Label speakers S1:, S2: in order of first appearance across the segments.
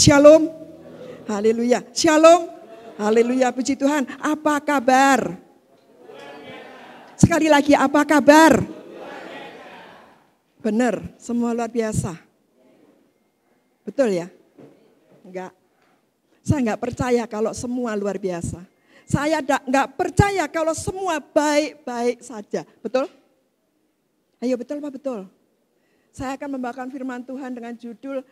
S1: Shalom. Haleluya. Shalom. Haleluya, puji Tuhan. Apa kabar? Sekali lagi, apa kabar? Benar, semua luar biasa. Betul ya? Enggak. Saya enggak percaya kalau semua luar biasa. Saya enggak percaya kalau semua baik-baik saja. Betul? Ayo betul Pak, betul. Saya akan membawakan firman Tuhan dengan judul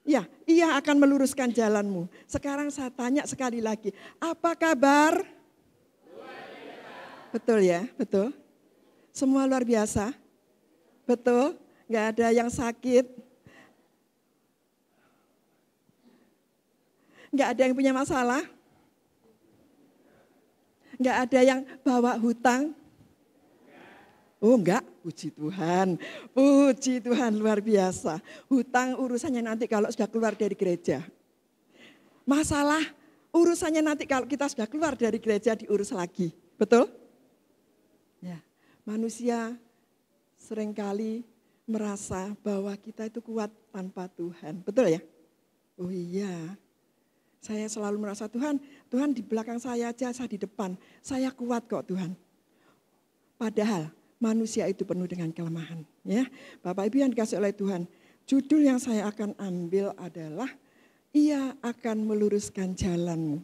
S1: Ya, ia akan meluruskan jalanmu. Sekarang saya tanya sekali lagi, apa kabar? Betul ya, betul. Semua luar biasa. Betul, enggak ada yang sakit. Enggak ada yang punya masalah. Enggak ada yang bawa hutang. Oh enggak, puji Tuhan. Puji Tuhan, luar biasa. Hutang urusannya nanti kalau sudah keluar dari gereja. Masalah urusannya nanti kalau kita sudah keluar dari gereja diurus lagi. Betul? Ya, manusia seringkali merasa bahwa kita itu kuat tanpa Tuhan. Betul ya? Oh iya. Saya selalu merasa Tuhan di belakang saya aja, saya di depan. Saya kuat kok Tuhan. Padahal manusia itu penuh dengan kelemahan. Ya, Bapak Ibu yang dikasih oleh Tuhan, judul yang saya akan ambil adalah ia akan meluruskan jalanmu.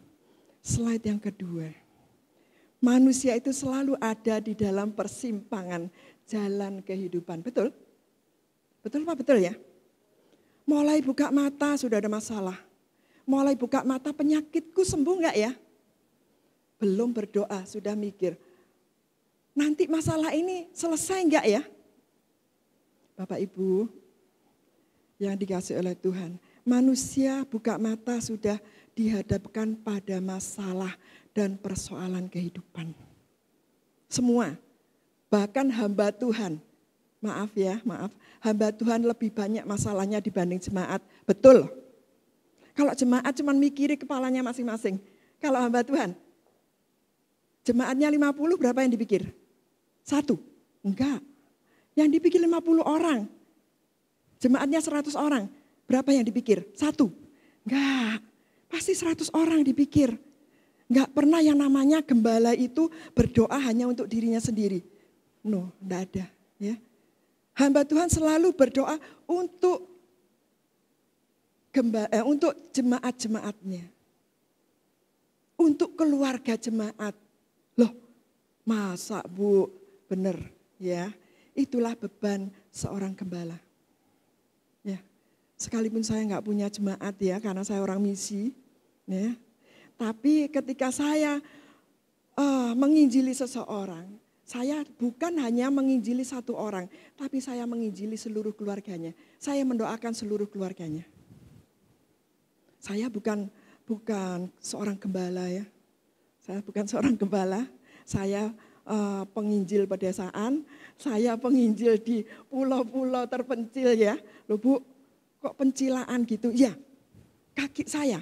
S1: Slide yang kedua. Manusia itu selalu ada di dalam persimpangan jalan kehidupan. Betul? Betul Pak? Betul ya? Mulai buka mata sudah ada masalah. Mulai buka mata penyakitku sembuh enggak ya? Belum berdoa sudah mikir. Nanti masalah ini selesai enggak ya? Bapak Ibu yang dikasih oleh Tuhan. Manusia buka mata sudah dihadapkan pada masalah dan persoalan kehidupan. Semua, bahkan hamba Tuhan. Maaf ya, maaf. Hamba Tuhan lebih banyak masalahnya dibanding jemaat. Betul. Kalau jemaat cuma mikirin kepalanya masing-masing. Kalau hamba Tuhan, jemaatnya 50 berapa yang dipikir? 1? Enggak. Yang dipikir 50 orang. Jemaatnya 100 orang. Berapa yang dipikir? 1? Enggak. Pasti 100 orang dipikir. Enggak pernah yang namanya gembala itu berdoa hanya untuk dirinya sendiri. No, enggak ada. Ya. Hamba Tuhan selalu berdoa untuk jemaat-jemaatnya. Untuk keluarga jemaat. Loh, masa Bu? Benar ya, itulah beban seorang gembala. Ya, sekalipun saya nggak punya jemaat ya, karena saya orang misi, ya. Tapi ketika saya menginjili seseorang, saya bukan hanya menginjili satu orang, tapi saya menginjili seluruh keluarganya. Saya mendoakan seluruh keluarganya. Saya bukan seorang gembala ya, saya bukan seorang gembala, saya penginjil pedesaan, saya penginjil di pulau-pulau terpencil ya. Loh Bu, kok pencilaan gitu? Ya, kaki saya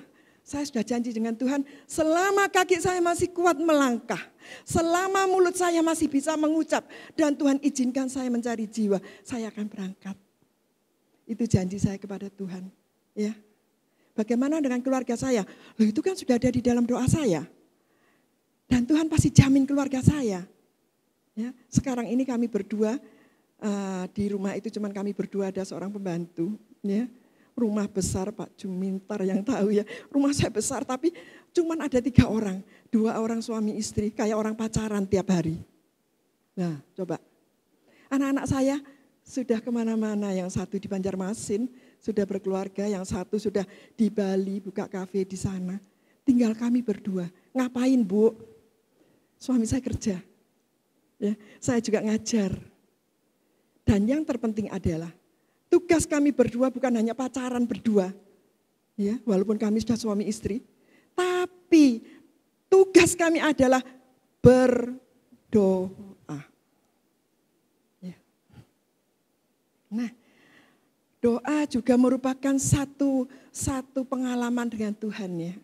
S1: sudah janji dengan Tuhan, selama kaki saya masih kuat melangkah, selama mulut saya masih bisa mengucap, dan Tuhan izinkan saya mencari jiwa, saya akan berangkat. Itu janji saya kepada Tuhan. Ya, bagaimana dengan keluarga saya? Loh itu kan sudah ada di dalam doa saya. Dan Tuhan pasti jamin keluarga saya. Ya, sekarang ini kami berdua di rumah itu cuman kami berdua, ada seorang pembantu. Ya, rumah besar Pak Jumintar yang tahu ya. Rumah saya besar tapi cuman ada 3 orang. 2 orang suami istri kayak orang pacaran tiap hari. Nah coba. Anak-anak saya sudah kemana-mana. Yang satu di Banjarmasin sudah berkeluarga. Yang satu sudah di Bali buka kafe di sana. Tinggal kami berdua. Ngapain Bu? Suami saya kerja. Ya, saya juga ngajar. Dan yang terpenting adalah tugas kami berdua bukan hanya pacaran berdua. Ya, walaupun kami sudah suami istri, tapi tugas kami adalah berdoa. Ya. Nah, doa juga merupakan satu pengalaman dengan Tuhan ya.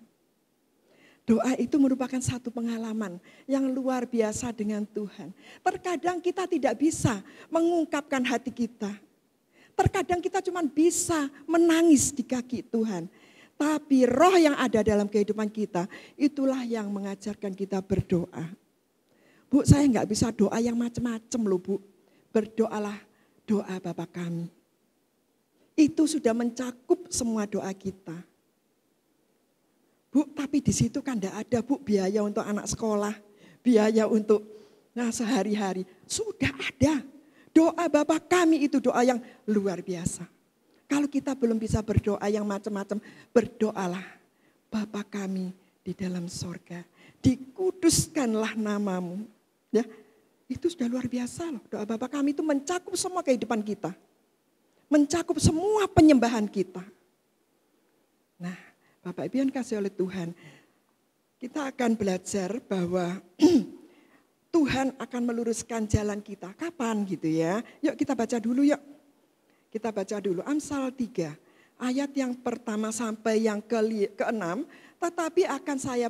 S1: Doa itu merupakan satu pengalaman yang luar biasa dengan Tuhan. Terkadang kita tidak bisa mengungkapkan hati kita. Terkadang kita cuma bisa menangis di kaki Tuhan. Tapi roh yang ada dalam kehidupan kita, itulah yang mengajarkan kita berdoa. Bu, saya nggak bisa doa yang macam-macam loh Bu. Berdoalah doa Bapa kami. Itu sudah mencakup semua doa kita. Bu, tapi di situ kan enggak ada Bu biaya untuk anak sekolah, biaya untuk sehari-hari. Sudah ada. Doa Bapa kami itu doa yang luar biasa. Kalau kita belum bisa berdoa yang macam-macam, berdoalah Bapa kami di dalam sorga. Dikuduskanlah namamu. Ya, itu sudah luar biasa loh. Doa Bapa kami itu mencakup semua kehidupan kita. Mencakup semua penyembahan kita. Nah, Bapak Ibu yang dikasihi oleh Tuhan, kita akan belajar bahwa Tuhan akan meluruskan jalan kita. Kapan gitu ya? Yuk kita baca dulu yuk. Kita baca dulu Amsal 3 ayat yang pertama sampai yang ke-6. Tetapi akan saya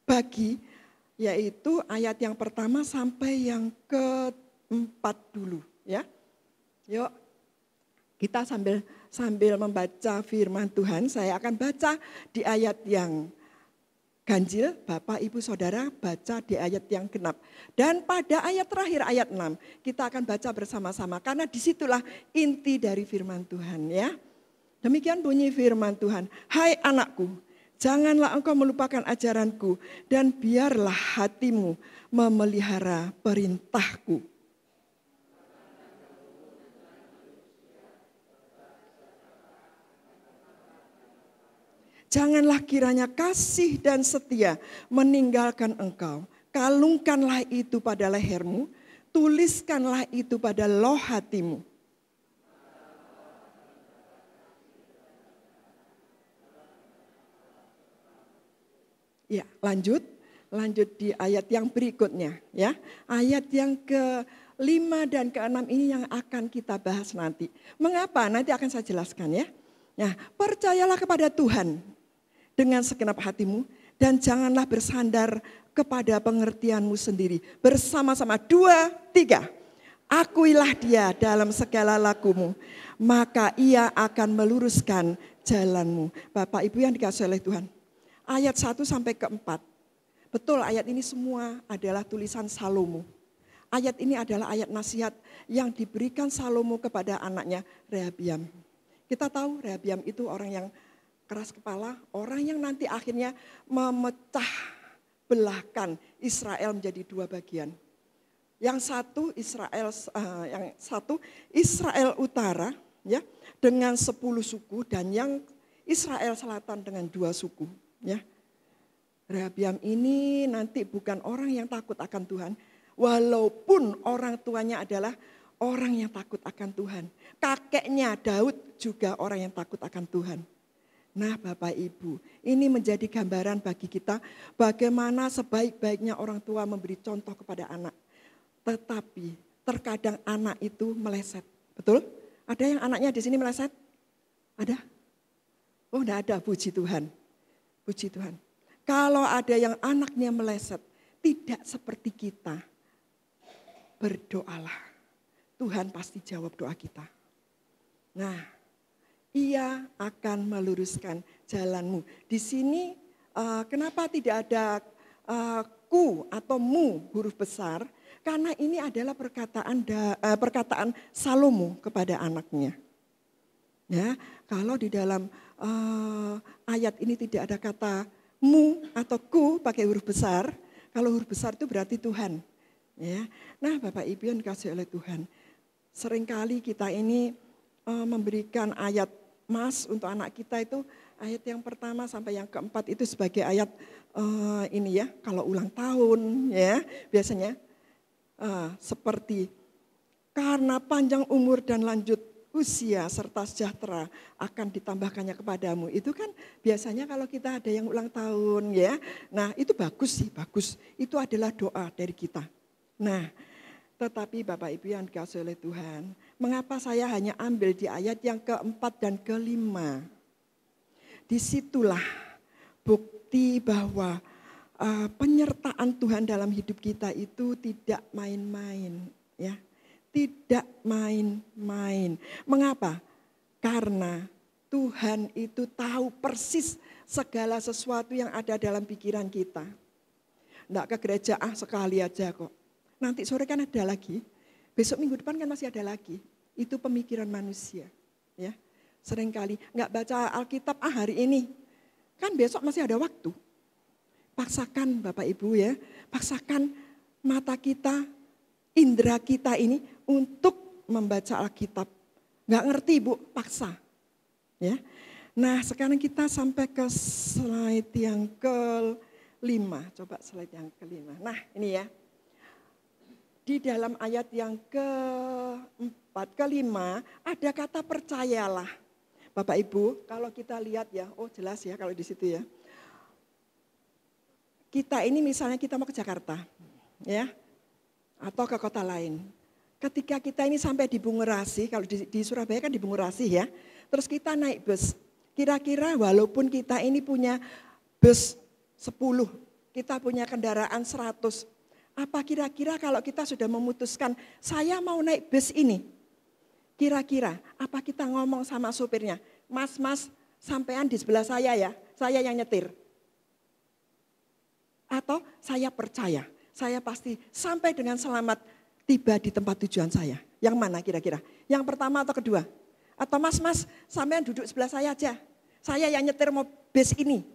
S1: bagi yaitu ayat yang pertama sampai yang ke-4 dulu ya. Yuk kita sambil membaca firman Tuhan, saya akan baca di ayat yang ganjil, Bapak, Ibu, Saudara baca di ayat yang genap. Dan pada ayat terakhir, ayat 6, kita akan baca bersama-sama. Karena disitulah inti dari firman Tuhan ya. Demikian bunyi firman Tuhan. Hai anakku, janganlah engkau melupakan ajaranku. Dan biarlah hatimu memelihara perintahku. Janganlah kiranya kasih dan setia meninggalkan engkau. Kalungkanlah itu pada lehermu, tuliskanlah itu pada loh hatimu. Ya, lanjut di ayat yang berikutnya ya. Ayat yang ke-5 dan ke-6 ini yang akan kita bahas nanti. Mengapa? Nanti akan saya jelaskan ya. Nah, percayalah kepada Tuhan dengan segenap hatimu dan janganlah bersandar kepada pengertianmu sendiri. Bersama-sama 2, 3. Akuilah dia dalam segala lakumu, maka ia akan meluruskan jalanmu. Bapak Ibu yang dikasihi oleh Tuhan. Ayat 1 sampai ke-4. Betul ayat ini semua adalah tulisan Salomo. Ayat ini adalah ayat nasihat yang diberikan Salomo kepada anaknya Rehabiam. Kita tahu Rehabiam itu orang yang keras kepala, orang yang nanti akhirnya memecah belahkan Israel menjadi 2 bagian. Yang satu Israel utara ya dengan 10 suku dan yang Israel selatan dengan 2 suku ya. Rehabiam ini nanti bukan orang yang takut akan Tuhan, walaupun orang tuanya adalah orang yang takut akan Tuhan. Kakeknya Daud juga orang yang takut akan Tuhan. Nah Bapak Ibu, ini menjadi gambaran bagi kita bagaimana sebaik-baiknya orang tua memberi contoh kepada anak. Tetapi terkadang anak itu meleset, betul? Ada yang anaknya di sini meleset? Ada? Oh enggak ada, puji Tuhan. Puji Tuhan. Kalau ada yang anaknya meleset, tidak seperti kita, berdoalah. Tuhan pasti jawab doa kita. Nah, ia akan meluruskan jalanmu. Di sini kenapa tidak ada ku atau mu huruf besar? Karena ini adalah perkataan Salomo kepada anaknya. Ya, kalau di dalam ayat ini tidak ada kata mu atau ku pakai huruf besar. Kalau huruf besar itu berarti Tuhan. Ya, nah Bapak Ibu yang dikasihi oleh Tuhan, seringkali kita ini memberikan ayat Mas untuk anak kita itu ayat yang pertama sampai yang ke-4 itu sebagai ayat ini ya, kalau ulang tahun ya biasanya seperti karena panjang umur dan lanjut usia serta sejahtera akan ditambahkannya kepadamu. Itu kan biasanya kalau kita ada yang ulang tahun ya. Nah itu bagus sih, bagus. Itu adalah doa dari kita. Nah tetapi Bapak Ibu yang dikasihi oleh Tuhan, mengapa saya hanya ambil di ayat yang ke-4 dan ke-5? Disitulah bukti bahwa penyertaan Tuhan dalam hidup kita itu tidak main-main, ya, Tidak main-main. Mengapa? Karena Tuhan itu tahu persis segala sesuatu yang ada dalam pikiran kita. Enggak ke gereja sekali aja kok. Nanti sore kan ada lagi. Besok minggu depan kan masih ada lagi. Itu pemikiran manusia. Ya, seringkali enggak baca Alkitab hari ini. Kan besok masih ada waktu. Paksakan Bapak Ibu ya. Paksakan mata kita, indera kita ini untuk membaca Alkitab. Enggak ngerti Bu, paksa. Ya. Nah sekarang kita sampai ke slide yang ke-5. Coba slide yang ke-5. Nah ini ya. Di dalam ayat yang ke-4, ke-5 ada kata percayalah. Bapak Ibu kalau kita lihat ya, oh jelas ya kalau di situ ya. Kita ini misalnya kita mau ke Jakarta ya. Atau ke kota lain. Ketika kita ini sampai di Bungerasi, kalau di Surabaya kan di Bungerasi ya. Terus kita naik bus. Kira-kira walaupun kita ini punya bus 10, kita punya kendaraan 100. Apa kira-kira kalau kita sudah memutuskan saya mau naik bus ini? Kira-kira apa kita ngomong sama sopirnya? Mas, sampean di sebelah saya ya, saya yang nyetir. Atau saya percaya, saya pasti sampai dengan selamat tiba di tempat tujuan saya. Yang mana kira-kira? Yang pertama atau kedua? Atau mas, sampean duduk sebelah saya aja. Saya yang nyetir mau bus ini.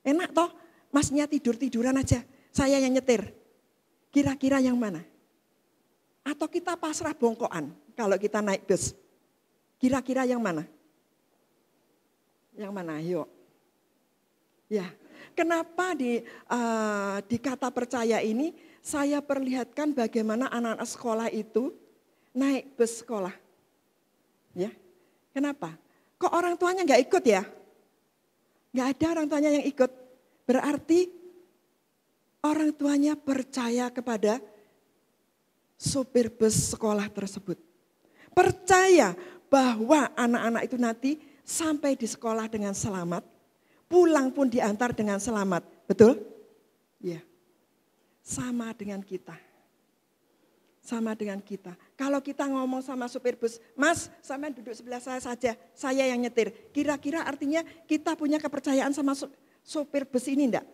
S1: Enak toh, masnya tidur-tiduran aja. Saya yang nyetir. Kira-kira yang mana? Atau kita pasrah bongkoan kalau kita naik bus. Kira-kira yang mana? Yang mana? Yuk. Ya, kenapa di kata percaya ini saya perlihatkan bagaimana anak-anak sekolah itu naik bus sekolah. Ya, kenapa? Kok orang tuanya nggak ikut ya? Nggak ada orang tuanya yang ikut. Berarti orang tuanya percaya kepada sopir bus sekolah tersebut. Percaya bahwa anak-anak itu nanti sampai di sekolah dengan selamat, pulang pun diantar dengan selamat. Betul? Ya. Sama dengan kita. Sama dengan kita. Kalau kita ngomong sama supir bus, Mas, sampean duduk sebelah saya saja, saya yang nyetir. Kira-kira artinya kita punya kepercayaan sama supir bus ini enggak?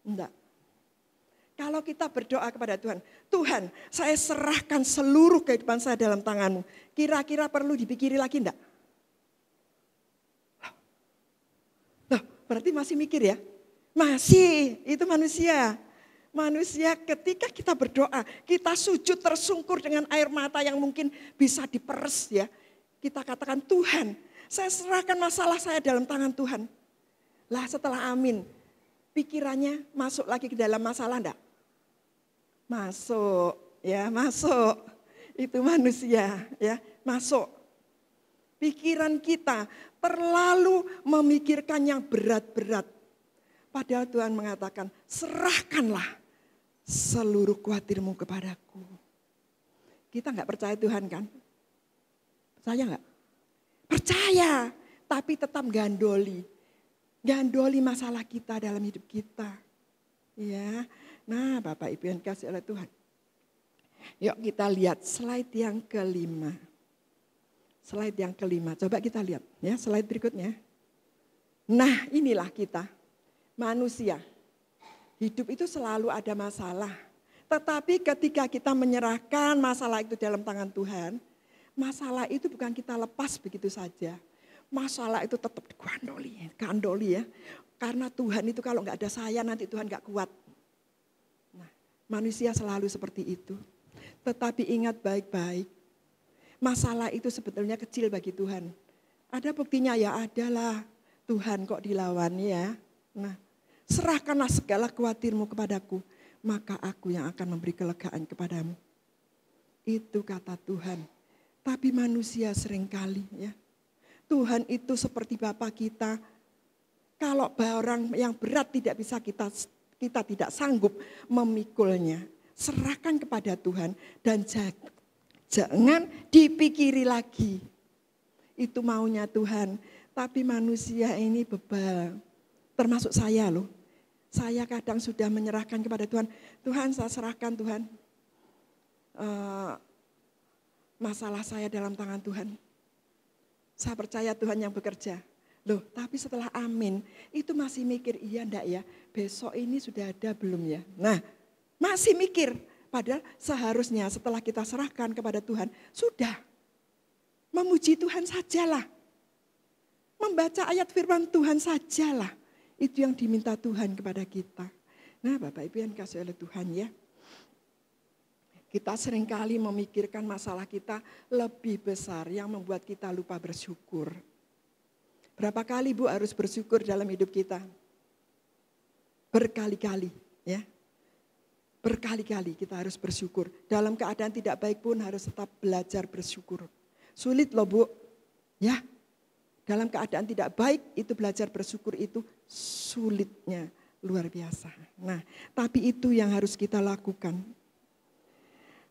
S1: Enggak. Kalau kita berdoa kepada Tuhan, Tuhan saya serahkan seluruh kehidupan saya dalam tangan-Mu. Kira-kira perlu dipikiri lagi enggak? Loh, berarti masih mikir ya? Masih, itu manusia. Manusia ketika kita berdoa, kita sujud tersungkur dengan air mata yang mungkin bisa diperes ya. Kita katakan Tuhan, saya serahkan masalah saya dalam tangan Tuhan. Lah setelah amin, pikirannya masuk lagi ke dalam masalah enggak? Masuk, ya masuk. Itu manusia ya, masuk. Pikiran kita terlalu memikirkan yang berat-berat. Padahal Tuhan mengatakan, serahkanlah seluruh khawatirmu kepadaku. Kita enggak percaya Tuhan kan? Percaya enggak? Percaya, tapi tetap gandoli. Gandoli masalah kita dalam hidup kita. Ya, nah Bapak Ibu yang dikasihi oleh Tuhan. Yuk kita lihat slide yang ke-5. Slide yang ke-5, coba kita lihat ya slide berikutnya. Nah inilah kita, manusia. Hidup itu selalu ada masalah. Tetapi ketika kita menyerahkan masalah itu dalam tangan Tuhan, masalah itu bukan kita lepas begitu saja. Masalah itu tetap gandoli ya. Karena Tuhan itu kalau nggak ada saya nanti Tuhan nggak kuat. Nah, manusia selalu seperti itu. Tetapi ingat baik-baik, masalah itu sebetulnya kecil bagi Tuhan. Ada buktinya ya adalah Tuhan kok dilawan ya. Nah, serahkanlah segala khawatirmu kepadaku, maka aku yang akan memberi kelegaan kepadamu. Itu kata Tuhan. Tapi manusia seringkali ya. Tuhan itu seperti Bapa kita. Kalau barang yang berat tidak bisa kita tidak sanggup memikulnya. Serahkan kepada Tuhan dan jangan dipikiri lagi. Itu maunya Tuhan. Tapi manusia ini bebal. Termasuk saya loh. Saya kadang sudah menyerahkan kepada Tuhan. Tuhan saya serahkan Tuhan. masalah saya dalam tangan Tuhan. Saya percaya Tuhan yang bekerja. Loh, tapi setelah amin, itu masih mikir, iya enggak ya, besok ini sudah ada belum ya? Nah, masih mikir. Padahal seharusnya setelah kita serahkan kepada Tuhan, sudah. Memuji Tuhan sajalah. Membaca ayat firman Tuhan sajalah. Itu yang diminta Tuhan kepada kita. Nah, Bapak Ibu yang dikasihi oleh Tuhan ya. Kita seringkali memikirkan masalah kita lebih besar yang membuat kita lupa bersyukur. Berapa kali Bu harus bersyukur dalam hidup kita? Berkali-kali ya. Berkali-kali kita harus bersyukur. Dalam keadaan tidak baik pun harus tetap belajar bersyukur. Sulit loh Bu. Ya. Dalam keadaan tidak baik itu belajar bersyukur itu sulitnya luar biasa. Nah, tapi itu yang harus kita lakukan.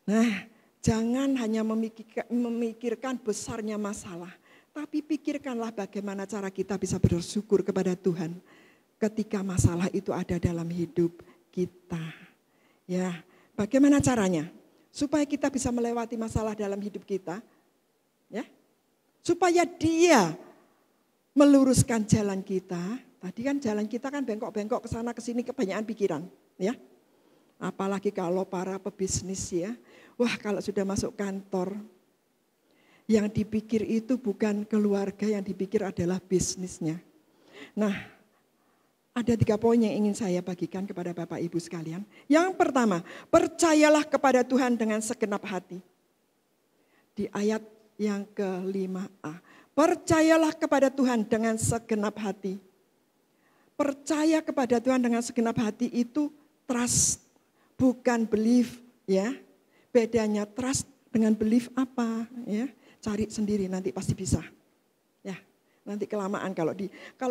S1: Nah, jangan hanya memikirkan besarnya masalah, tapi pikirkanlah bagaimana cara kita bisa bersyukur kepada Tuhan ketika masalah itu ada dalam hidup kita. Ya, bagaimana caranya? Supaya kita bisa melewati masalah dalam hidup kita, ya. Supaya Dia meluruskan jalan kita. Tadi kan jalan kita kan bengkok-bengkok ke sana ke sini kebanyakan pikiran, ya. Apalagi kalau para pebisnis ya. Wah, kalau sudah masuk kantor, yang dipikir itu bukan keluarga, yang dipikir adalah bisnisnya. Nah, ada 3 poin yang ingin saya bagikan kepada Bapak Ibu sekalian. Yang pertama, percayalah kepada Tuhan dengan segenap hati. Di ayat yang ke-5a. Percayalah kepada Tuhan dengan segenap hati. Percaya kepada Tuhan dengan segenap hati itu trust, bukan belief ya. Bedanya trust dengan belief apa ya? Cari sendiri nanti pasti bisa. Ya, nanti kelamaan kalau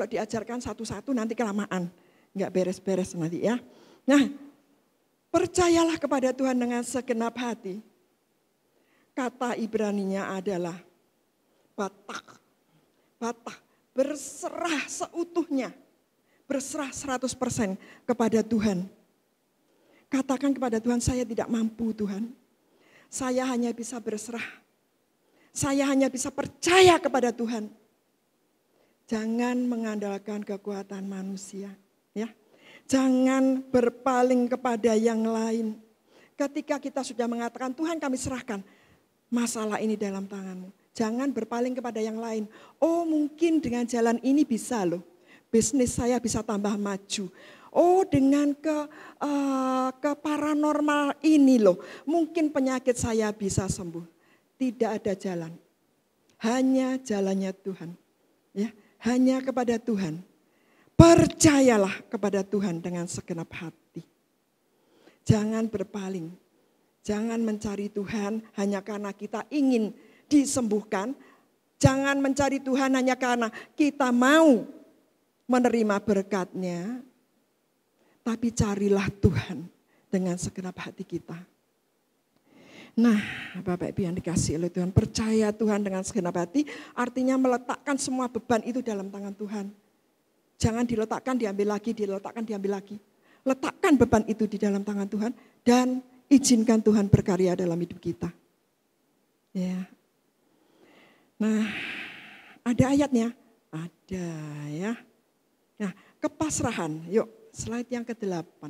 S1: diajarkan satu-satu nanti kelamaan. Enggak beres-beres nanti ya. Nah, percayalah kepada Tuhan dengan segenap hati. Kata Ibraninya adalah batak. Batak, berserah seutuhnya. Berserah 100% kepada Tuhan. Katakan kepada Tuhan, saya tidak mampu Tuhan. Saya hanya bisa berserah. Saya hanya bisa percaya kepada Tuhan. Jangan mengandalkan kekuatan manusia. Ya. Jangan berpaling kepada yang lain. Ketika kita sudah mengatakan, Tuhan kami serahkan masalah ini dalam tangan-Mu. Jangan berpaling kepada yang lain. Oh mungkin dengan jalan ini bisa loh. Bisnis saya bisa tambah maju. Oh dengan ke paranormal ini loh, mungkin penyakit saya bisa sembuh. Tidak ada jalan, hanya jalannya Tuhan. Ya, hanya kepada Tuhan. Percayalah kepada Tuhan dengan segenap hati. Jangan berpaling, jangan mencari Tuhan hanya karena kita ingin disembuhkan. Jangan mencari Tuhan hanya karena kita mau menerima berkat-Nya. Tapi carilah Tuhan dengan segenap hati kita. Nah, Bapak Ibu yang dikasihi oleh Tuhan, percaya Tuhan dengan segenap hati artinya meletakkan semua beban itu dalam tangan Tuhan. Jangan diletakkan, diambil lagi, diletakkan, diambil lagi. Letakkan beban itu di dalam tangan Tuhan dan izinkan Tuhan berkarya dalam hidup kita. Ya. Nah, ada ayatnya? Ada ya. Nah, kepasrahan, yuk. Slide yang ke-8.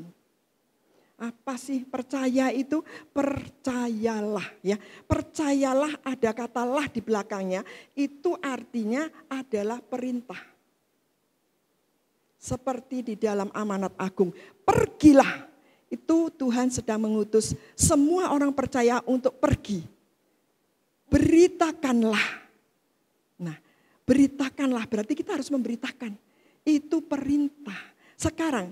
S1: Apa sih percaya itu? Percayalah ya. Percayalah ada kata lah di belakangnya. Itu artinya adalah perintah. Seperti di dalam amanat agung. Pergilah. Itu Tuhan sedang mengutus semua orang percaya untuk pergi. Beritakanlah. Nah, beritakanlah berarti kita harus memberitakan. Itu perintah. Sekarang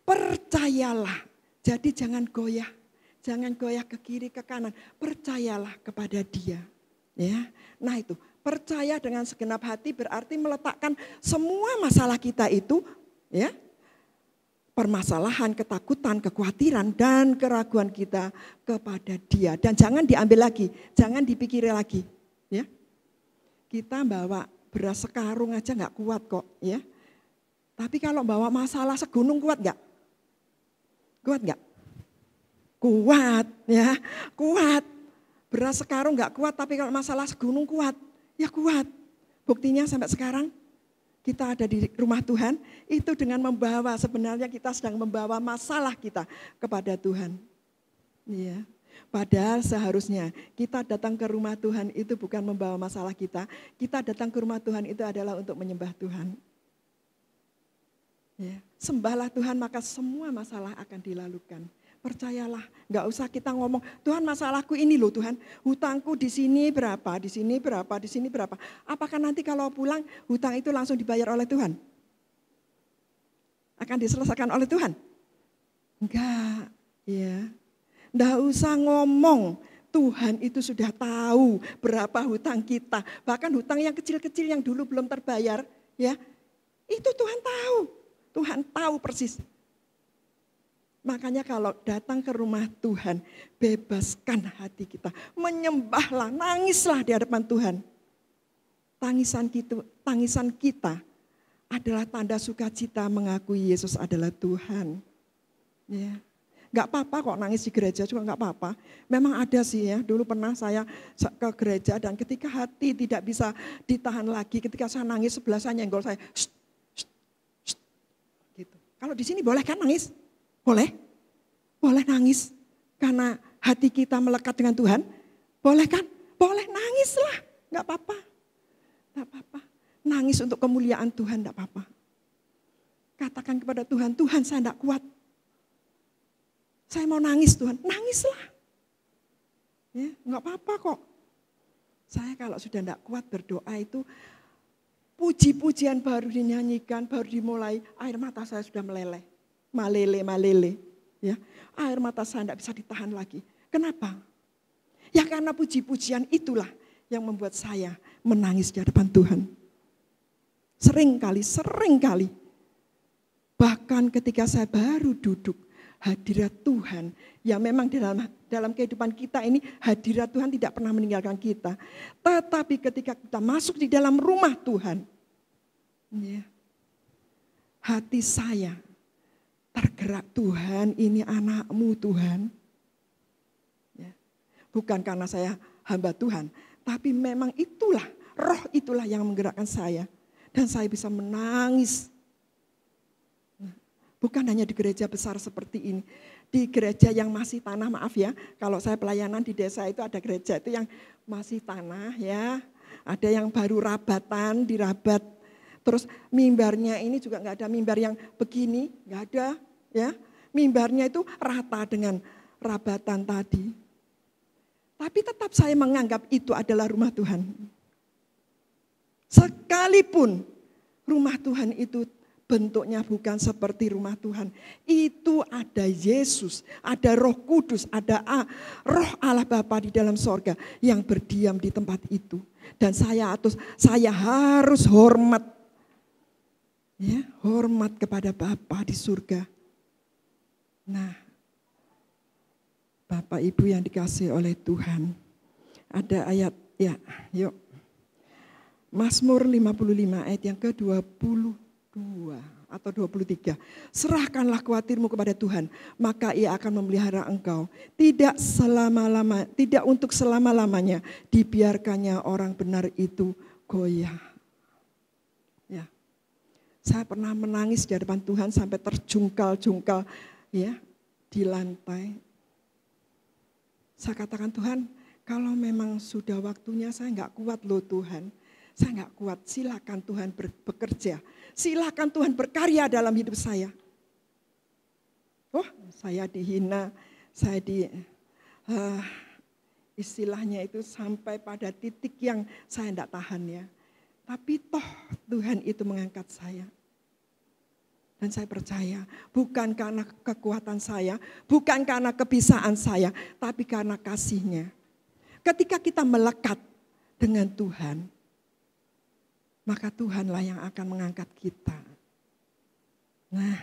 S1: percayalah, jadi jangan goyah ke kiri ke kanan, percayalah kepada Dia. Ya, nah itu percaya dengan segenap hati berarti meletakkan semua masalah kita itu, ya, permasalahan, ketakutan, kekhawatiran dan keraguan kita kepada Dia dan jangan diambil lagi, jangan dipikiri lagi. Ya, kita bawa beras sekarung aja nggak kuat kok, ya. Tapi kalau bawa masalah segunung kuat gak? Kuat gak? Kuat ya, kuat. beras sekarung nggak kuat, tapi kalau masalah segunung kuat. Ya kuat. Buktinya sampai sekarang kita ada di rumah Tuhan, itu dengan membawa, sebenarnya kita sedang membawa masalah kita kepada Tuhan. Ya. Padahal seharusnya kita datang ke rumah Tuhan itu bukan membawa masalah kita datang ke rumah Tuhan itu adalah untuk menyembah Tuhan. Ya. Sembahlah Tuhan maka semua masalah akan dilalukan. Percayalah, nggak usah kita ngomong, Tuhan masalahku ini loh Tuhan, hutangku di sini berapa, di sini berapa, di sini berapa. Apakah nanti kalau pulang hutang itu langsung dibayar oleh Tuhan? Akan diselesaikan oleh Tuhan? Enggak, ya. Nggak usah ngomong, Tuhan itu sudah tahu berapa hutang kita. Bahkan hutang yang kecil-kecil yang dulu belum terbayar, ya, itu Tuhan tahu. Tuhan tahu persis. Makanya kalau datang ke rumah Tuhan, bebaskan hati kita. Menyembahlah, nangislah di hadapan Tuhan. Tangisan kita adalah tanda sukacita mengakui Yesus adalah Tuhan. Ya. Gak apa-apa kok nangis di gereja juga gak apa-apa. Memang ada sih ya, dulu pernah saya ke gereja dan ketika hati tidak bisa ditahan lagi, ketika saya nangis sebelah saya nyenggol saya, shh, shh, shh, gitu. Kalau di sini boleh kan nangis? Boleh? Boleh nangis karena hati kita melekat dengan Tuhan? Boleh kan? Boleh, nangislah. Gak apa-apa. Gak apa-apa. Nangis untuk kemuliaan Tuhan gak apa-apa. Katakan kepada Tuhan, Tuhan saya gak kuat. Saya mau nangis Tuhan, nangislah. Ya, gak apa-apa kok. Saya kalau sudah gak kuat berdoa itu, puji-pujian baru dinyanyikan, baru dimulai, air mata saya sudah meleleh. Malele. Ya, air mata saya tidak bisa ditahan lagi. Kenapa? Ya karena puji-pujian itulah yang membuat saya menangis di hadapan Tuhan. Sering kali. Bahkan ketika saya baru duduk, hadirat Tuhan, ya memang dalam kehidupan kita ini hadirat Tuhan tidak pernah meninggalkan kita. Tetapi ketika kita masuk di dalam rumah Tuhan, ya, hati saya tergerak, Tuhan ini anakmu Tuhan. Ya. Bukan karena saya hamba Tuhan, tapi memang itulah, roh itulah yang menggerakkan saya. Dan saya bisa menangis. Nah, bukan hanya di gereja besar seperti ini. Di gereja yang masih tanah, maaf ya, kalau saya pelayanan di desa itu ada gereja itu yang masih tanah ya. Ada yang baru rabatan, dirabat. Terus mimbarnya ini juga enggak ada mimbar yang begini, enggak ada. Ya, mimbarnya itu rata dengan rabatan tadi. Tapi tetap saya menganggap itu adalah rumah Tuhan. Sekalipun rumah Tuhan itu bentuknya bukan seperti rumah Tuhan. Itu ada Yesus, ada Roh Kudus, ada Roh Allah Bapa di dalam sorga yang berdiam di tempat itu. Dan saya harus hormat. Ya, hormat kepada Bapa di surga. Nah, Bapak Ibu yang dikasihi oleh Tuhan, ada ayat, ya yuk. Mazmur 55 ayat yang ke-22 atau 23. Serahkanlah khawatirmu kepada Tuhan, maka Ia akan memelihara engkau. Tidak untuk selama-lamanya dibiarkannya orang benar itu goyah. Ya. Saya pernah menangis di hadapan Tuhan sampai terjungkal-jungkal ya di lantai. Saya katakan, Tuhan, kalau memang sudah waktunya saya enggak kuat loh Tuhan. Saya enggak kuat, silakan Tuhan bekerja. Silakan Tuhan berkarya dalam hidup saya. Oh, saya dihina, saya istilahnya itu sampai pada titik yang saya enggak tahan ya. Tapi toh Tuhan itu mengangkat saya. Dan saya percaya bukan karena kekuatan saya, bukan karena kebisaan saya, tapi karena kasih-Nya. Ketika kita melekat dengan Tuhan, maka Tuhanlah yang akan mengangkat kita. Nah,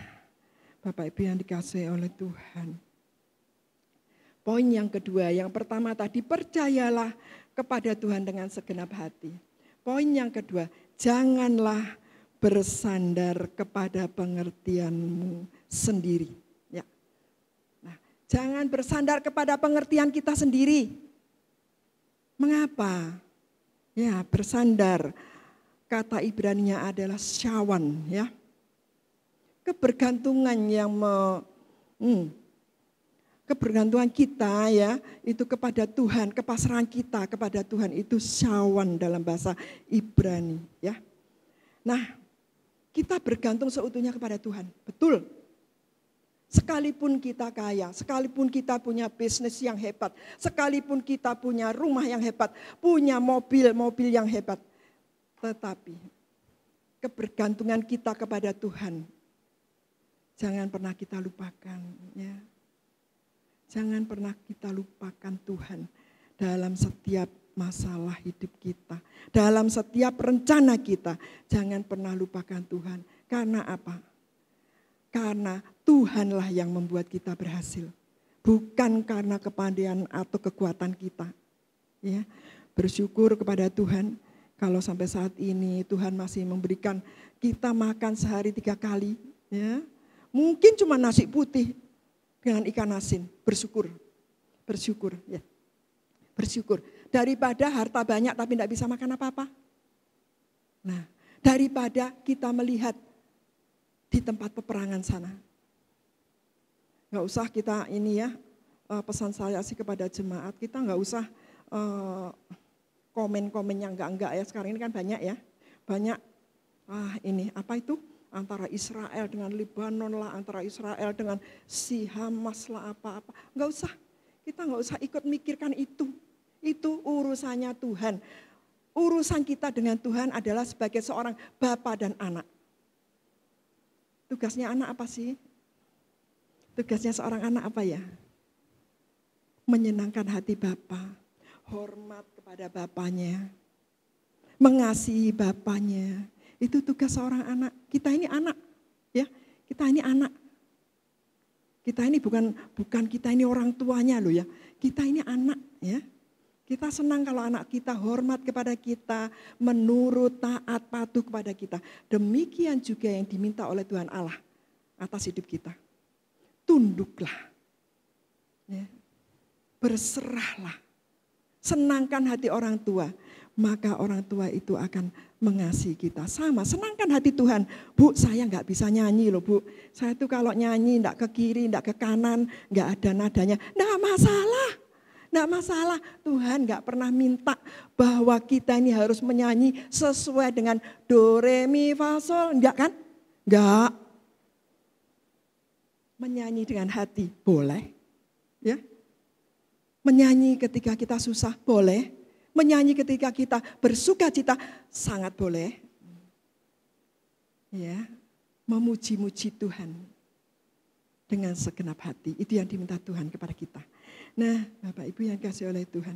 S1: Bapak Ibu yang dikasihi oleh Tuhan. Poin yang kedua, yang pertama tadi percayalah kepada Tuhan dengan segenap hati. Poin yang kedua, janganlah bersandar kepada pengertianmu sendiri. Ya. Nah, jangan bersandar kepada pengertian kita sendiri. Mengapa? Ya, bersandar. Kata Ibraninya adalah syawan, ya. Kebergantungan kebergantungan kita ya itu kepada Tuhan, kepasrahan kita kepada Tuhan itu syawan dalam bahasa Ibrani, ya. Nah, kita bergantung seutuhnya kepada Tuhan, betul. Sekalipun kita kaya, sekalipun kita punya bisnis yang hebat, sekalipun kita punya rumah yang hebat, punya mobil yang hebat, tetapi kebergantungan kita kepada Tuhan jangan pernah kita lupakan, ya. Jangan pernah kita lupakan Tuhan dalam setiap masalah hidup kita, dalam setiap rencana kita. Jangan pernah lupakan Tuhan. Karena apa? Karena Tuhanlah yang membuat kita berhasil, bukan karena kepandaian atau kekuatan kita. Ya, bersyukur kepada Tuhan kalau sampai saat ini Tuhan masih memberikan kita makan sehari 3 kali. Ya, mungkin cuma nasi putih dengan ikan asin, bersyukur, ya, bersyukur. Daripada harta banyak tapi tidak bisa makan apa-apa. Nah, daripada kita melihat di tempat peperangan sana. Nggak usah kita ini ya, pesan saya sih kepada jemaat, kita nggak usah komen-komen yang enggak ya, sekarang ini kan banyak ya, banyak ini apa itu? Antara Israel dengan Lebanon lah, antara Israel dengan si Hamas lah apa-apa. Enggak usah, kita enggak usah ikut mikirkan itu. Itu urusannya Tuhan. Urusan kita dengan Tuhan adalah sebagai seorang bapa dan anak. Tugasnya anak apa sih? Tugasnya seorang anak apa ya? Menyenangkan hati bapa, hormat kepada bapaknya, mengasihi bapaknya. Itu tugas seorang anak. Kita ini anak, ya. Kita ini anak. Kita ini bukan kita ini orang tuanya loh ya. Kita ini anak, ya. Kita senang kalau anak kita hormat kepada kita, menurut, taat, patuh kepada kita. Demikian juga yang diminta oleh Tuhan Allah atas hidup kita. Tunduklah, ya. Berserahlah, senangkan hati orang tua. Maka orang tua itu akan mengasihi kita. Sama, senangkan hati Tuhan. Bu, saya nggak bisa nyanyi loh Bu. Saya tuh kalau nyanyi nggak ke kiri, nggak ke kanan, nggak ada nadanya. Nggak masalah, nggak masalah. Tuhan nggak pernah minta bahwa kita ini harus menyanyi sesuai dengan do, re, mi, fa, sol. Enggak kan? Enggak. Menyanyi dengan hati, boleh. Ya. Menyanyi ketika kita susah, boleh. Menyanyi ketika kita bersuka cita, sangat boleh. Ya, memuji-muji Tuhan dengan segenap hati. Itu yang diminta Tuhan kepada kita. Nah, Bapak Ibu yang kasih oleh Tuhan.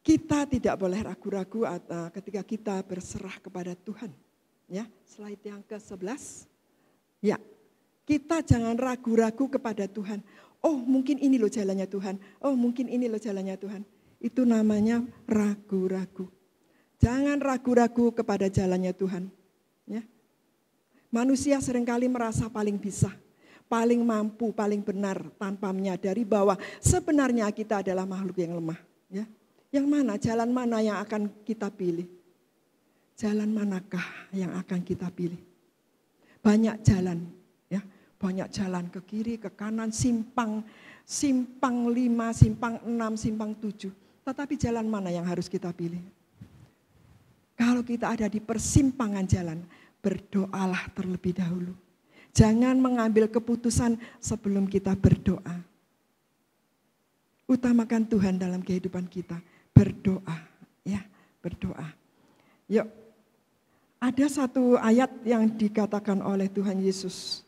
S1: Kita tidak boleh ragu-ragu ketika kita berserah kepada Tuhan. Ya, slide yang ke-11. Ya, kita jangan ragu-ragu kepada Tuhan. Oh mungkin ini loh jalannya Tuhan, oh mungkin ini loh jalannya Tuhan. Itu namanya ragu-ragu. Jangan ragu-ragu kepada jalannya Tuhan. Ya. Manusia seringkali merasa paling bisa, paling mampu, paling benar tanpa menyadari bahwa sebenarnya kita adalah makhluk yang lemah. Ya. Yang mana, jalan mana yang akan kita pilih? Jalan manakah yang akan kita pilih? Banyak jalan. Banyak jalan ke kiri, ke kanan, simpang 5, simpang 6, simpang 7. Tetapi jalan mana yang harus kita pilih? Kalau kita ada di persimpangan jalan, berdoalah terlebih dahulu. Jangan mengambil keputusan sebelum kita berdoa. Utamakan Tuhan dalam kehidupan kita. Berdoa, ya, berdoa. Yuk, ada satu ayat yang dikatakan oleh Tuhan Yesus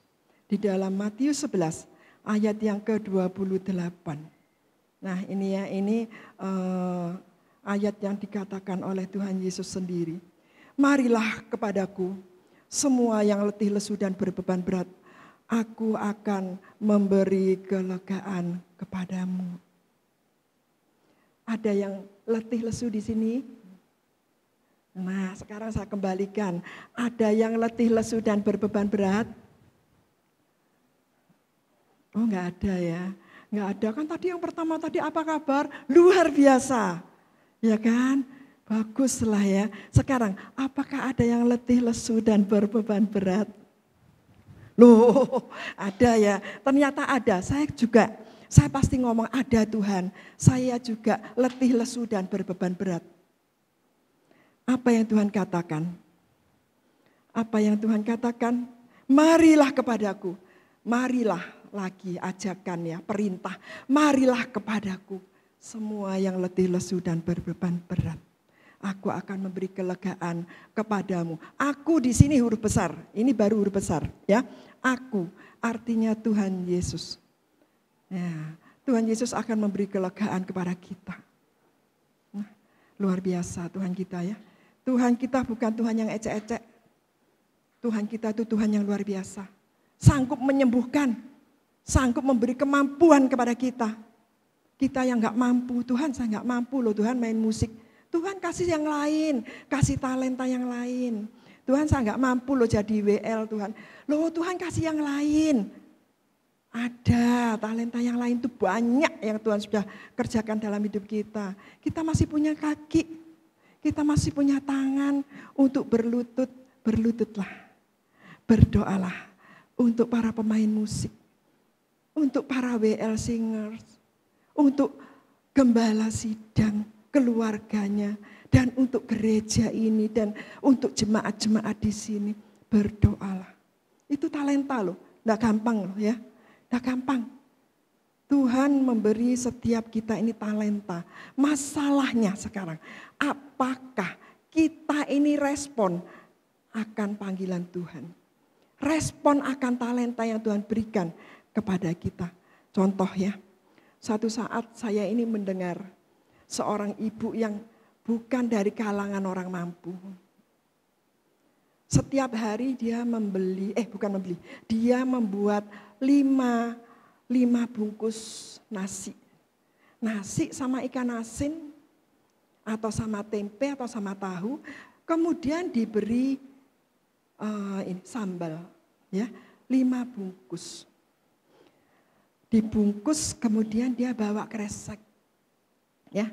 S1: di dalam Matius 11 ayat yang ke-28. Nah ini ya, ayat yang dikatakan oleh Tuhan Yesus sendiri. Marilah kepadaku semua yang letih lesu dan berbeban berat. Aku akan memberi kelegaan kepadamu. Ada yang letih lesu di sini? Nah sekarang saya kembalikan. Ada yang letih lesu dan berbeban berat? Oh enggak ada ya. Nggak ada kan tadi yang pertama tadi apa kabar? Luar biasa. Ya kan? Baguslah ya. Sekarang apakah ada yang letih, lesu dan berbeban berat? Loh, ada ya. Ternyata ada. Saya pasti ngomong ada Tuhan. Saya juga letih, lesu dan berbeban berat. Apa yang Tuhan katakan? Apa yang Tuhan katakan? Marilah kepadaku. Marilah lagi ajakan ya, perintah. Marilah kepadaku. Semua yang letih, lesu dan berbeban berat. Aku akan memberi kelegaan kepadamu. Aku di sini huruf besar. Ini baru huruf besar ya. Aku artinya Tuhan Yesus. Ya, Tuhan Yesus akan memberi kelegaan kepada kita. Nah, luar biasa Tuhan kita ya. Tuhan kita bukan Tuhan yang ecek-ecek. Tuhan kita itu Tuhan yang luar biasa. Sanggup menyembuhkan. Sanggup memberi kemampuan kepada kita. Kita yang gak mampu, Tuhan saya gak mampu loh Tuhan main musik. Tuhan kasih yang lain, kasih talenta yang lain. Tuhan saya gak mampu loh jadi WL Tuhan. Loh Tuhan kasih yang lain. Ada talenta yang lain itu banyak yang Tuhan sudah kerjakan dalam hidup kita. Kita masih punya kaki, kita masih punya tangan untuk berlutut. Berlututlah, berdoalah untuk para pemain musik, untuk para WL singers, untuk gembala sidang, keluarganya, dan untuk gereja ini, dan untuk jemaat-jemaat di sini. Berdoalah. Itu talenta loh, enggak gampang loh ya. Enggak gampang. Tuhan memberi setiap kita ini talenta. Masalahnya sekarang, apakah kita ini respon akan panggilan Tuhan? Respon akan talenta yang Tuhan berikan kepada kita. Contoh ya, satu saat saya ini mendengar seorang ibu yang bukan dari kalangan orang mampu. Setiap hari dia dia membuat 5 bungkus nasi. Nasi sama ikan asin atau sama tempe atau sama tahu, kemudian diberi sambal ya, 5 bungkus. Dibungkus kemudian dia bawa kresek. Ya.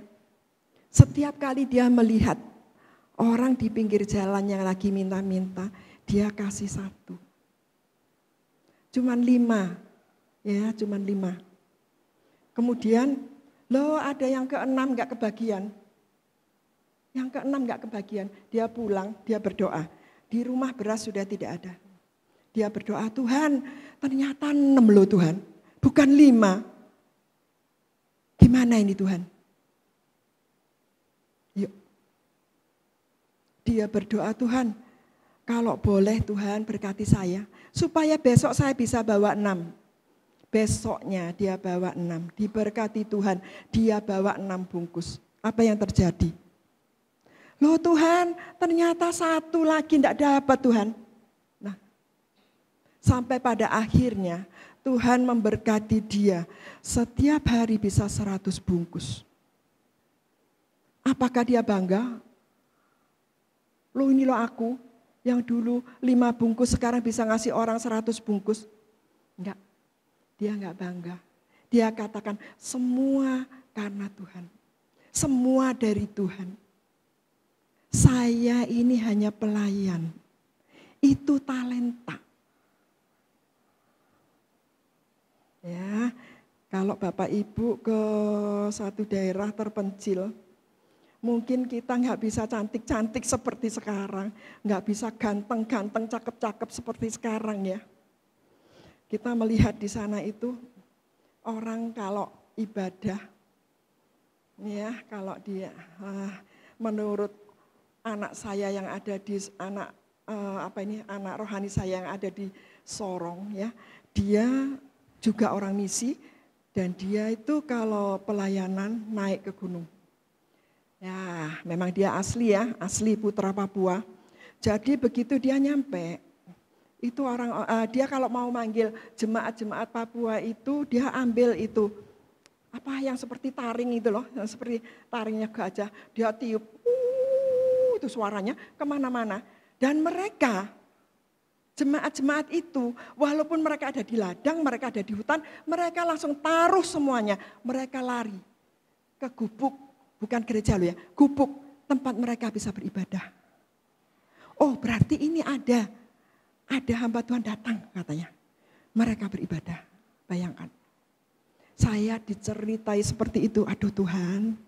S1: Setiap kali dia melihat orang di pinggir jalan yang lagi minta-minta, dia kasih 1. Cuman 5. Ya, cuman 5. Kemudian, ada yang ke-6 enggak kebagian. Yang ke-6 enggak kebagian, dia pulang, dia berdoa. Di rumah beras sudah tidak ada. Dia berdoa, Tuhan, ternyata 6 loh Tuhan, bukan 5. Gimana ini Tuhan? Yuk. Dia berdoa, Tuhan, kalau boleh Tuhan berkati saya, supaya besok saya bisa bawa 6. Besoknya dia bawa 6, diberkati Tuhan, dia bawa 6 bungkus. Apa yang terjadi? Loh Tuhan, ternyata 1 lagi enggak dapat Tuhan. Nah, sampai pada akhirnya Tuhan memberkati dia setiap hari bisa 100 bungkus. Apakah dia bangga? Loh ini loh aku yang dulu 5 bungkus sekarang bisa ngasih orang 100 bungkus. Enggak, dia enggak bangga. Dia katakan semua karena Tuhan. Semua dari Tuhan. Saya ini hanya pelayan. Itu talenta. Ya, kalau Bapak Ibu ke satu daerah terpencil, mungkin kita nggak bisa cantik-cantik seperti sekarang, nggak bisa ganteng-ganteng, cakep-cakep seperti sekarang ya. Kita melihat di sana itu orang kalau ibadah, ya kalau dia menurut anak saya yang ada di anak rohani saya yang ada di Sorong ya, dia juga orang misi dan dia itu kalau pelayanan naik ke gunung. Ya, memang dia asli ya, asli putra Papua. Jadi begitu dia nyampe, itu dia kalau mau manggil jemaat-jemaat Papua itu dia ambil itu apa yang seperti taring itu loh, yang seperti taringnya gajah, dia tiup, itu suaranya kemana-mana. Dan mereka Jemaat-jemaat itu, walaupun mereka ada di ladang, mereka ada di hutan, mereka langsung taruh semuanya. Mereka lari ke gubuk, bukan gereja loh ya, gubuk tempat mereka bisa beribadah. Oh berarti ini ada hamba Tuhan datang katanya. Mereka beribadah, bayangkan. Saya diceritai seperti itu, aduh Tuhan.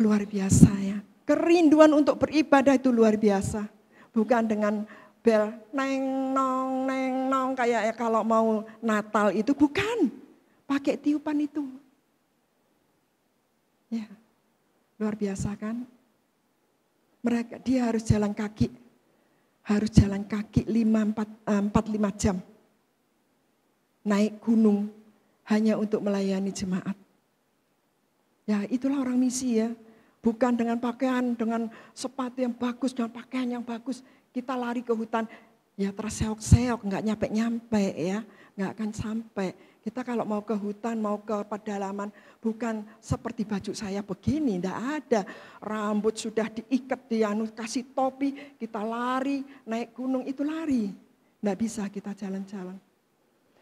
S1: Luar biasa ya, kerinduan untuk beribadah itu luar biasa. Bukan dengan bel neng nong kayak ya kalau mau Natal itu, bukan. Pakai tiupan itu. Ya, luar biasa kan. Dia harus jalan kaki. Harus jalan kaki 4-5 jam. Naik gunung hanya untuk melayani jemaat. Ya itulah orang misi ya. Bukan dengan pakaian, dengan sepatu yang bagus, dengan pakaian yang bagus. Kita lari ke hutan, ya terseok-seok, nggak nyampe-nyampe ya. Nggak akan sampai. Kita kalau mau ke hutan, mau ke pedalaman, bukan seperti baju saya begini, enggak ada. Rambut sudah diikat, kasih topi, kita lari, naik gunung itu lari. Enggak bisa kita jalan-jalan.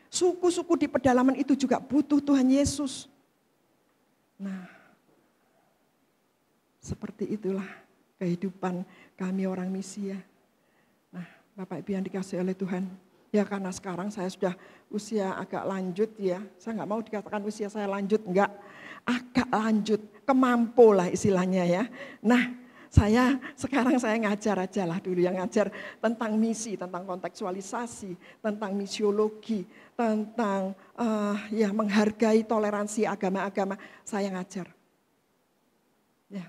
S1: Suku-suku di pedalaman itu juga butuh Tuhan Yesus. Nah, seperti itulah kehidupan kami orang misi ya. Nah, Bapak Ibu yang dikasihi oleh Tuhan. Ya karena sekarang saya sudah usia agak lanjut ya. Saya nggak mau dikatakan usia saya lanjut, enggak. Agak lanjut, kemampu lah istilahnya ya. Nah, sekarang saya ngajar aja lah dulu, yang ngajar tentang misi, tentang kontekstualisasi, tentang misiologi, tentang ya menghargai toleransi agama-agama, saya ngajar. Ya.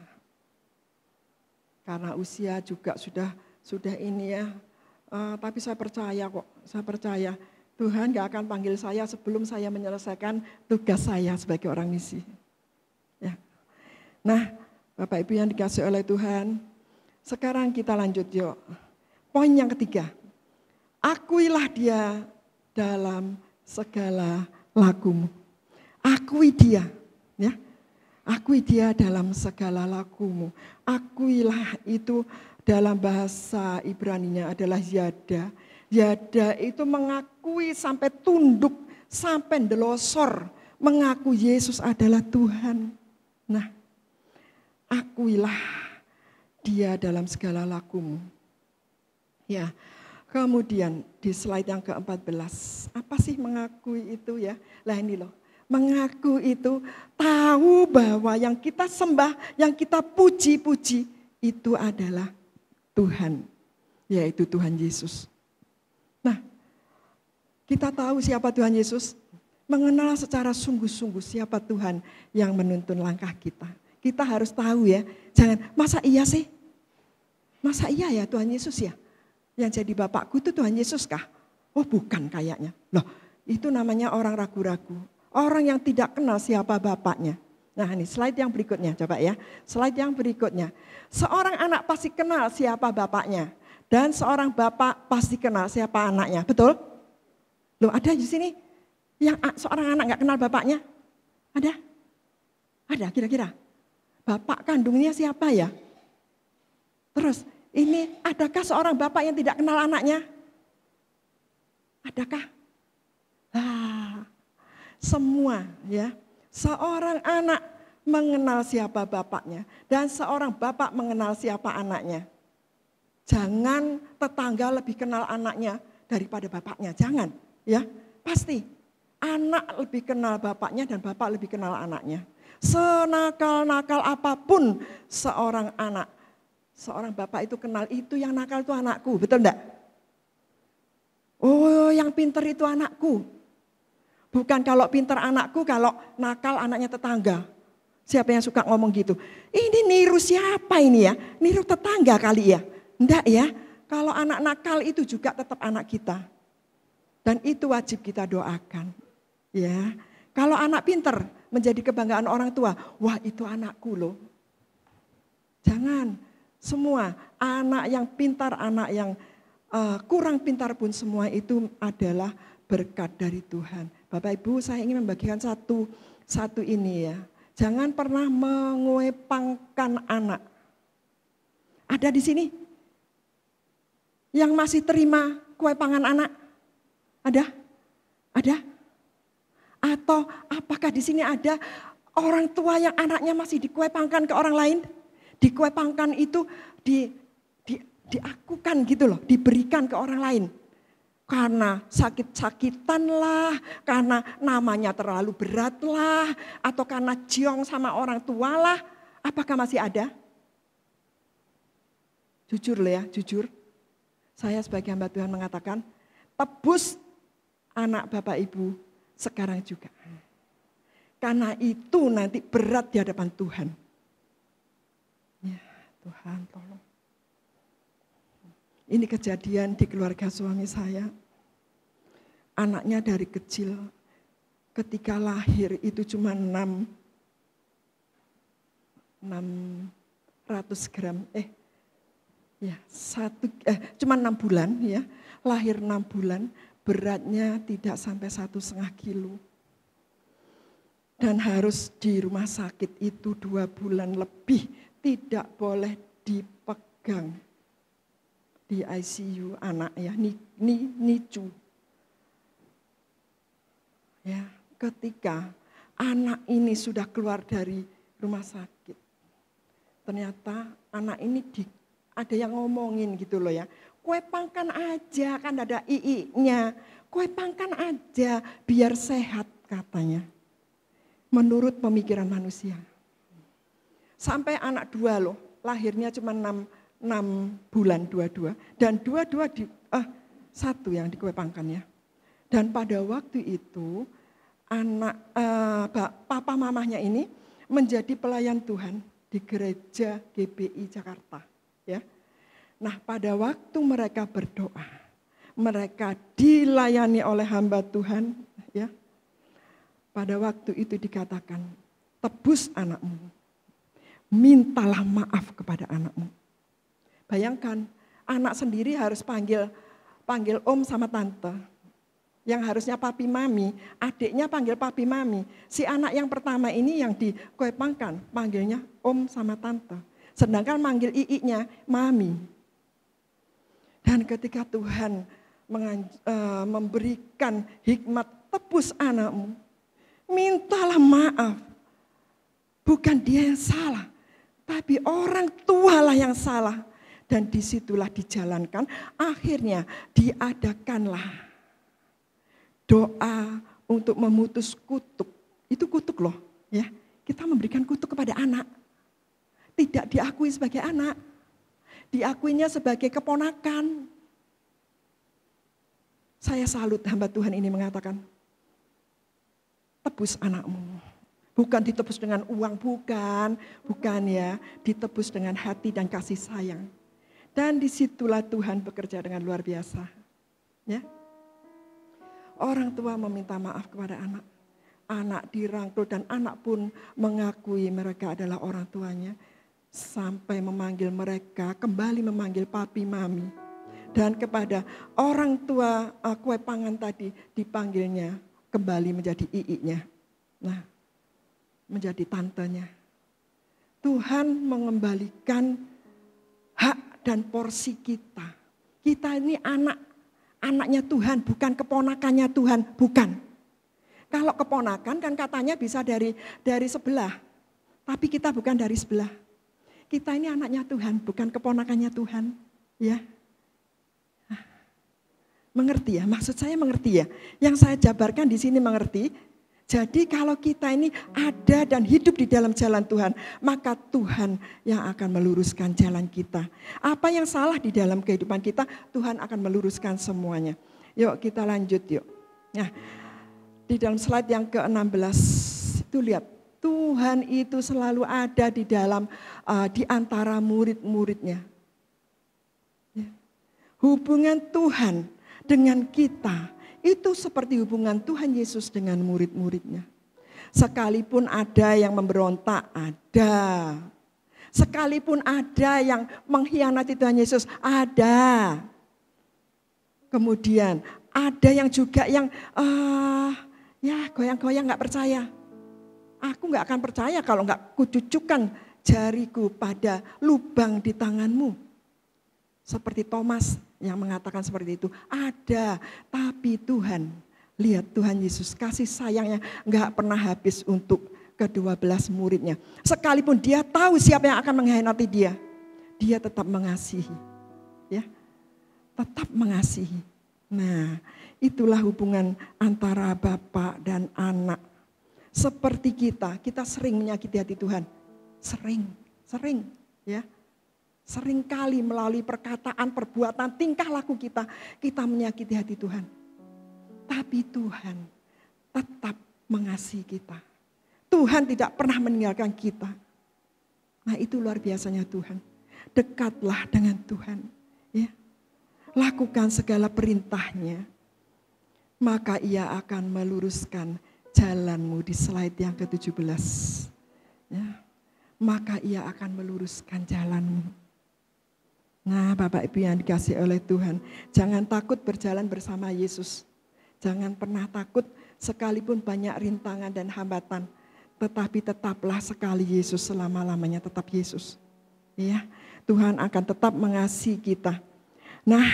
S1: Karena usia juga sudah ini ya. Tapi saya percaya kok, saya percaya Tuhan gak akan panggil saya sebelum saya menyelesaikan tugas saya sebagai orang misi. Ya. Nah, Bapak Ibu yang dikasihi oleh Tuhan, sekarang kita lanjut yuk. Poin yang ketiga, akuilah dia dalam segala lakumu. Akui dia, ya. Akui dia dalam segala lakumu. Akuilah itu dalam bahasa Ibraninya adalah yada. Yada itu mengakui sampai tunduk, sampai ndelosor. Mengaku Yesus adalah Tuhan. Nah, akuilah dia dalam segala lakumu. Ya, kemudian di slide yang ke-14. Apa sih mengakui itu ya? Lah ini loh. Mengaku itu tahu bahwa yang kita sembah, yang kita puji-puji itu adalah Tuhan, yaitu Tuhan Yesus. Nah, kita tahu siapa Tuhan Yesus, mengenal secara sungguh-sungguh siapa Tuhan yang menuntun langkah kita. Kita harus tahu ya, jangan masa iya sih? Masa iya ya Tuhan Yesus ya? Yang jadi Bapakku itu Tuhan Yesus kah? Oh bukan kayaknya. Loh, itu namanya orang ragu-ragu. Orang yang tidak kenal siapa bapaknya. Nah ini slide yang berikutnya coba ya. Slide yang berikutnya. Seorang anak pasti kenal siapa bapaknya. Dan seorang bapak pasti kenal siapa anaknya. Betul? Loh ada di sini yang seorang anak gak kenal bapaknya? Ada? Ada kira-kira? Bapak kandungnya siapa ya? Terus ini adakah seorang bapak yang tidak kenal anaknya? Adakah? Semua ya, seorang anak mengenal siapa bapaknya dan seorang bapak mengenal siapa anaknya. Jangan tetangga lebih kenal anaknya daripada bapaknya, jangan ya. Pasti anak lebih kenal bapaknya dan bapak lebih kenal anaknya. Senakal-nakal apapun seorang anak, seorang bapak itu kenal itu yang nakal itu anakku, betul enggak? Oh yang pintar itu anakku. Bukan kalau pintar anakku, kalau nakal anaknya tetangga. Siapa yang suka ngomong gitu? Ini niru siapa ini ya? Niru tetangga kali ya? Enggak ya, kalau anak nakal itu juga tetap anak kita. Dan itu wajib kita doakan. Ya, kalau anak pintar menjadi kebanggaan orang tua, wah itu anakku loh. Jangan, semua anak yang pintar, anak yang kurang pintar pun semua itu adalah berkat dari Tuhan. Bapak Ibu, saya ingin membagikan satu ini ya. Jangan pernah mengepangkan anak. Ada di sini? Yang masih terima kue pangan anak? Ada? Ada? Atau apakah di sini ada orang tua yang anaknya masih dikuepangkan ke orang lain? Dikuepangkan itu diakukan gitu loh, diberikan ke orang lain. Karena sakit-sakitan lah, karena namanya terlalu berat lah, atau karena jiong sama orang tua lah. Apakah masih ada? Jujur loh ya, jujur. Saya sebagai hamba Tuhan mengatakan, tebus anak Bapak Ibu sekarang juga. Karena itu nanti berat di hadapan Tuhan. Ya Tuhan tolong. Ini kejadian di keluarga suami saya. Anaknya dari kecil ketika lahir itu cuma 600 gram. Cuma 6 bulan ya. Lahir 6 bulan, beratnya tidak sampai 1,5 kilo. Dan harus di rumah sakit itu 2 bulan lebih, tidak boleh dipegang. Di ICU anak ya, NICU. Ya, ketika anak ini sudah keluar dari rumah sakit, ternyata anak ini ada yang ngomongin gitu loh ya, kuepangkan aja kan ada II-nya, kuepangkan aja biar sehat katanya. Menurut pemikiran manusia. Sampai anak 2 loh, lahirnya cuma 6 bulan dua-dua. Dan dua-dua satu yang dikuepangkan ya. Dan pada waktu itu anak papa mamahnya ini menjadi pelayan Tuhan di gereja GBI Jakarta. Ya. Nah pada waktu mereka berdoa, mereka dilayani oleh hamba Tuhan. Ya. Pada waktu itu dikatakan, tebus anakmu, mintalah maaf kepada anakmu. Bayangkan, anak sendiri harus panggil om sama tante. Yang harusnya papi mami, adiknya panggil papi mami. Si anak yang pertama ini yang dikuepangkan, panggilnya om sama tante. Sedangkan manggil II-nya mami. Dan ketika Tuhan memberikan hikmat tebus anakmu, mintalah maaf. Bukan dia yang salah, tapi orang tua lah yang salah. Dan disitulah dijalankan, akhirnya diadakanlah doa untuk memutus kutuk. Itu kutuk loh, ya. Kita memberikan kutuk kepada anak. Tidak diakui sebagai anak, diakuinya sebagai keponakan. Saya salut hamba Tuhan ini mengatakan, tebus anakmu. Bukan ditebus dengan uang, bukan ya. Ditebus dengan hati dan kasih sayang. Dan disitulah Tuhan bekerja dengan luar biasa. Ya. Orang tua meminta maaf kepada anak. Anak dirangkul dan anak pun mengakui mereka adalah orang tuanya. Sampai memanggil mereka, kembali memanggil papi mami. Dan kepada orang tua kuepangan tadi dipanggilnya kembali menjadi II-nya. Nah, menjadi tantenya. Tuhan mengembalikan hak dan porsi kita. Kita ini anaknya Tuhan, bukan keponakannya Tuhan, bukan. Kalau keponakan kan katanya bisa dari sebelah, tapi kita bukan dari sebelah. Kita ini anaknya Tuhan, bukan keponakannya Tuhan. Ya, mengerti ya? Maksud saya mengerti ya? Yang saya jabarkan di sini mengerti. Jadi kalau kita ini ada dan hidup di dalam jalan Tuhan, maka Tuhan yang akan meluruskan jalan kita. Apa yang salah di dalam kehidupan kita, Tuhan akan meluruskan semuanya. Yuk kita lanjut yuk. Nah, di dalam slide yang ke-16 itu lihat, Tuhan itu selalu ada di dalam di antara murid-muridnya. Ya. Hubungan Tuhan dengan kita itu seperti hubungan Tuhan Yesus dengan murid-muridnya. Sekalipun ada yang memberontak, ada. Sekalipun ada yang mengkhianati Tuhan Yesus, ada. Kemudian ada yang juga yang goyang-goyang gak percaya. Aku gak akan percaya kalau gak kucucukkan jariku pada lubang di tanganmu. Seperti Thomas yang mengatakan seperti itu. Ada, tapi Tuhan, lihat Tuhan Yesus kasih sayangnya nggak pernah habis untuk ke-12 muridnya. Sekalipun dia tahu siapa yang akan mengkhianati dia, dia tetap mengasihi. Ya, tetap mengasihi. Nah, itulah hubungan antara Bapa dan anak. Seperti kita sering menyakiti hati Tuhan. Sering, ya. Sering kali melalui perkataan, perbuatan, tingkah laku kita menyakiti hati Tuhan. Tapi Tuhan tetap mengasihi kita. Tuhan tidak pernah meninggalkan kita. Nah, itu luar biasanya Tuhan. Dekatlah dengan Tuhan, ya. Lakukan segala perintahnya, maka ia akan meluruskan jalanmu di slide yang ke-17. Ya. Maka ia akan meluruskan jalanmu. Nah, Bapak Ibu yang dikasihi oleh Tuhan, jangan takut berjalan bersama Yesus. Jangan pernah takut sekalipun banyak rintangan dan hambatan, tetapi tetaplah sekali Yesus, selama-lamanya tetap Yesus. Ya, Tuhan akan tetap mengasihi kita. Nah,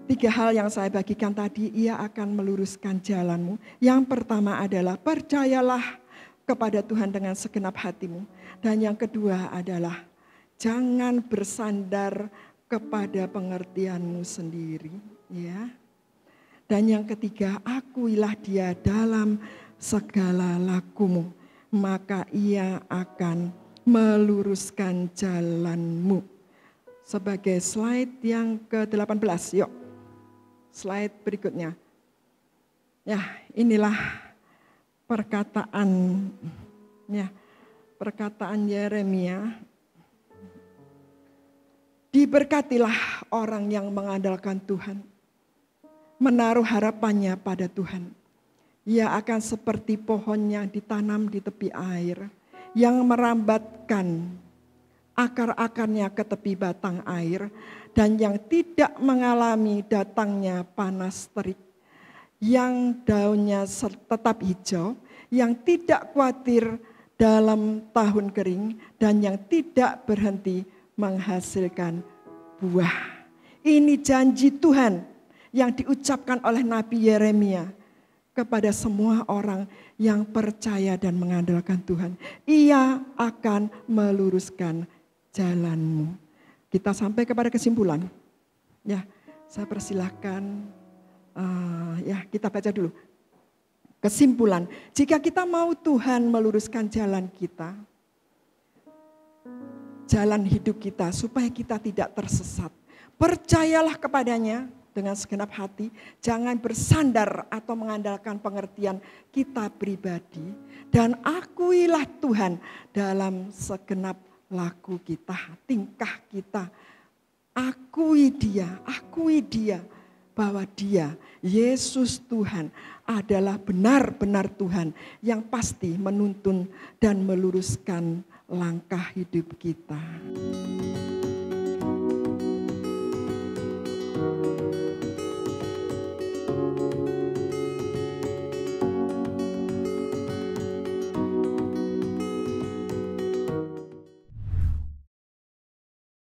S1: 3 hal yang saya bagikan tadi, ia akan meluruskan jalanmu. Yang pertama adalah percayalah kepada Tuhan dengan segenap hatimu. Dan yang kedua adalah jangan bersandar kepada pengertianmu sendiri. Ya. Dan yang ketiga, akuilah Dia dalam segala lakumu, maka ia akan meluruskan jalanmu. Sebagai slide yang ke-18, yuk. Slide berikutnya. Ya, inilah perkataan Yeremia. Diberkatilah orang yang mengandalkan Tuhan, menaruh harapannya pada Tuhan. Ia akan seperti pohon yang ditanam di tepi air, yang merambatkan akar-akarnya ke tepi batang air, dan yang tidak mengalami datangnya panas terik, yang daunnya tetap hijau, yang tidak khawatir dalam tahun kering, dan yang tidak berhenti menghasilkan buah. Ini janji Tuhan yang diucapkan oleh Nabi Yeremia kepada semua orang yang percaya dan mengandalkan Tuhan. Ia akan meluruskan jalanmu. Kita sampai kepada kesimpulan. Ya, saya persilahkan. Kita baca dulu. Kesimpulan, jika kita mau Tuhan meluruskan jalan kita, jalan hidup kita, supaya kita tidak tersesat, percayalah kepadanya dengan segenap hati, jangan bersandar atau mengandalkan pengertian kita pribadi, dan akuilah Tuhan dalam segenap laku kita, tingkah kita. Akui dia bahwa Dia, Yesus Tuhan, adalah benar-benar Tuhan yang pasti menuntun dan meluruskan langkah hidup kita.